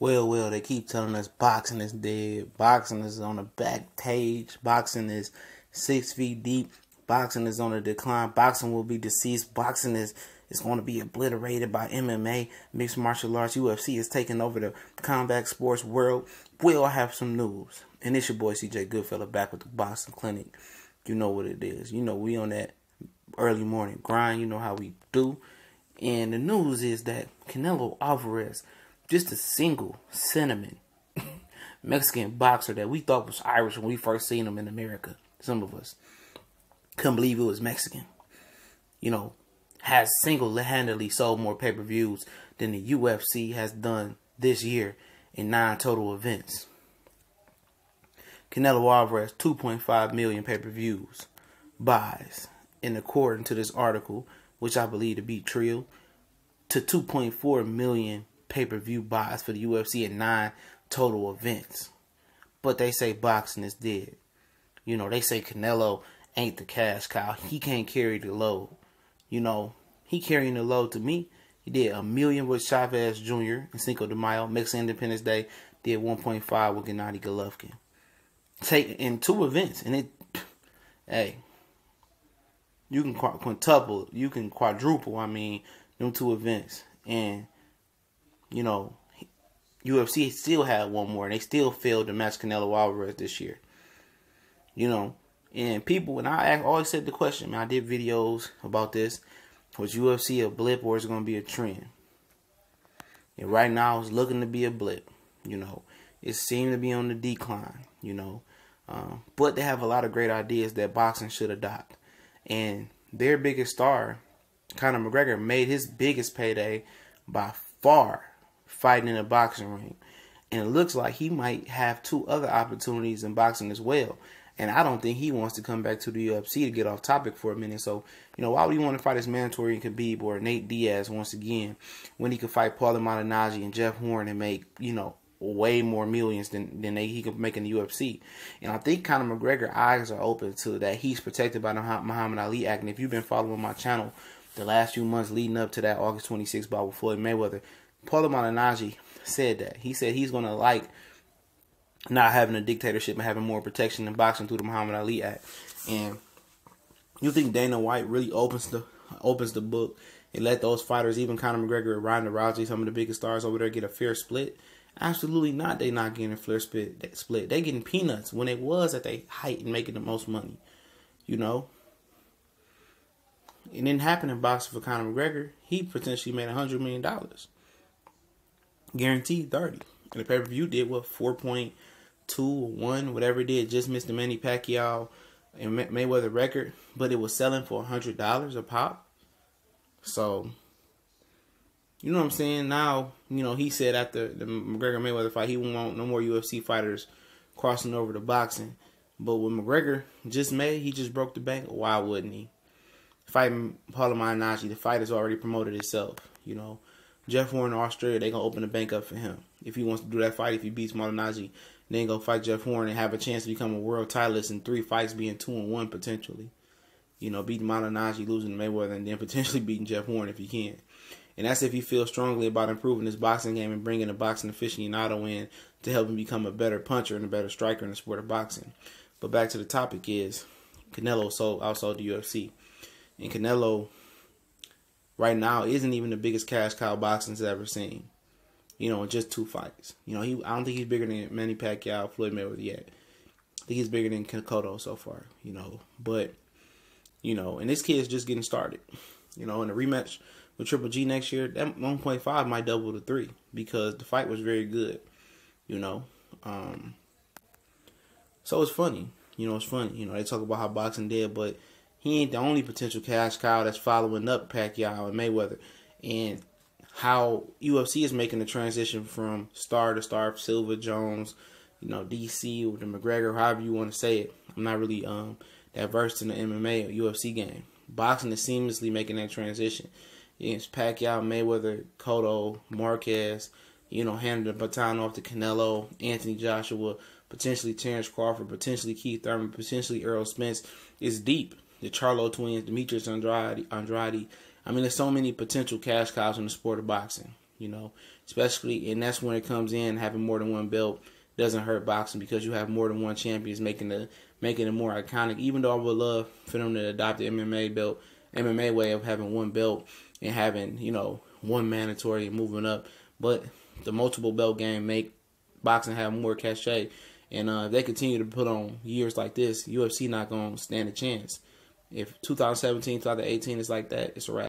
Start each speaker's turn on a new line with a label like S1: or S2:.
S1: Well, they keep telling us boxing is dead. Boxing is on the back page. Boxing is 6 feet deep. Boxing is on a decline. Boxing will be deceased. Boxing is going to be obliterated by MMA, mixed martial arts. UFC is taking over the combat sports world. Well, I have some news. And it's your boy CJ Goodfella back with the Boxing Clinic. You know what it is. You know we on that early morning grind. You know how we do. And the news is that Canelo Alvarez, just a single cinnamon Mexican boxer that we thought was Irish when we first seen him in America. Some of us couldn't believe it was Mexican. You know, has single-handedly sold more pay-per-views than the UFC has done this year in 9 total events. Canelo Alvarez, 2.5 million pay-per-views buys, and according to this article, which I believe to be true, to 2.4 million pay-per-view buys for the UFC in 9 total events. But they say boxing is dead. You know, they say Canelo ain't the cash cow. He can't carry the load. You know, he carrying the load to me. He did 1 million with Chavez Jr. in Cinco de Mayo, Mexican Independence Day. Did 1.5 with Gennady Golovkin. Take in 2 events, and it, hey, you can quintuple, you can quadruple. I mean, them 2 events, and you know, UFC still had one more, and they still failed to match Canelo Alvarez this year. You know, and people, and I always said the question, man, I did videos about this. Was UFC a blip or is it going to be a trend? And right now it's looking to be a blip. You know, it seemed to be on the decline, you know. But they have a lot of great ideas that boxing should adopt. And their biggest star, Conor McGregor, made his biggest payday by far fighting in a boxing ring. And it looks like he might have 2 other opportunities in boxing as well. And I don't think he wants to come back to the UFC, to get off topic for a minute. So, you know, why would he want to fight his Mandatory and Khabib or Nate Diaz once again when he could fight Paulie Malignaggi and Jeff Horn and make, you know, way more millions than he could make in the UFC? And I think Conor McGregor's eyes are open to that. He's protected by the Muhammad Ali Act. And if you've been following my channel the last few months leading up to that August 26th bout with Floyd Mayweather, Paulie Malignaggi said that. He said he's going to like not having a dictatorship and having more protection than boxing through the Muhammad Ali Act. And you think Dana White really opens the book and let those fighters, even Conor McGregor and Ronda Rousey, some of the biggest stars over there, get a fair split? Absolutely not. They not getting a fair split. They getting peanuts when it was at their height and making the most money. You know? It didn't happen in boxing for Conor McGregor. He potentially made $100 million. Guaranteed 30. And the pay-per-view did what, 4.2 or 1, whatever it did, just missed the Manny Pacquiao and Mayweather record, but it was selling for $100 a pop. So, you know what I'm saying? Now, you know, he said after the McGregor Mayweather fight, he won't want no more UFC fighters crossing over to boxing. But what McGregor just made, he just broke the bank. Why wouldn't he? Fighting Paulie Malignaggi, the fight has already promoted itself. You know, Jeff Horn in Australia, they gonna open the bank up for him if he wants to do that fight. If he beats Malignaggi, then go fight Jeff Horn and have a chance to become a world titleist in 3 fights, being 2-1 potentially. You know, beating Malignaggi, losing to Mayweather, and then potentially beating Jeff Horn if he can. And that's if he feels strongly about improving his boxing game and bringing a boxing aficionado in to help him become a better puncher and a better striker in the sport of boxing. But back to the topic is, Canelo outsold the UFC. And Canelo, right now, isn't even the biggest cash cow boxing's ever seen. You know, in just 2 fights. You know, I don't think he's bigger than Manny Pacquiao, Floyd Mayweather yet. I think he's bigger than Cotto so far, you know. But, you know, and this kid's just getting started. You know, in a rematch with Triple G next year, that 1.5 might double to 3 because the fight was very good, you know. So it's funny. You know, it's funny. You know, they talk about how boxing dead, but he ain't the only potential cash cow that's following up Pacquiao and Mayweather. And how UFC is making the transition from star to star, Silva, Jones, you know, DC, or the McGregor, however you want to say it. I'm not really that versed in the MMA or UFC game. Boxing is seamlessly making that transition. It's Pacquiao, Mayweather, Cotto, Marquez, you know, handing the baton off to Canelo, Anthony Joshua, potentially Terrence Crawford, potentially Keith Thurman, potentially Errol Spence. It's deep. The Charlo twins, Demetrius Andrade. I mean, there's so many potential cash cows in the sport of boxing. you know, especially, and that's when it comes in, having more than one belt doesn't hurt boxing because you have more than one champions making it more iconic. Even though I would love for them to adopt the MMA way of having one belt and having, you know, one mandatory and moving up, but the multiple belt game make boxing have more cachet. And if they continue to put on years like this, UFC not going to stand a chance. If 2017, 2018 is like that, it's a wrap.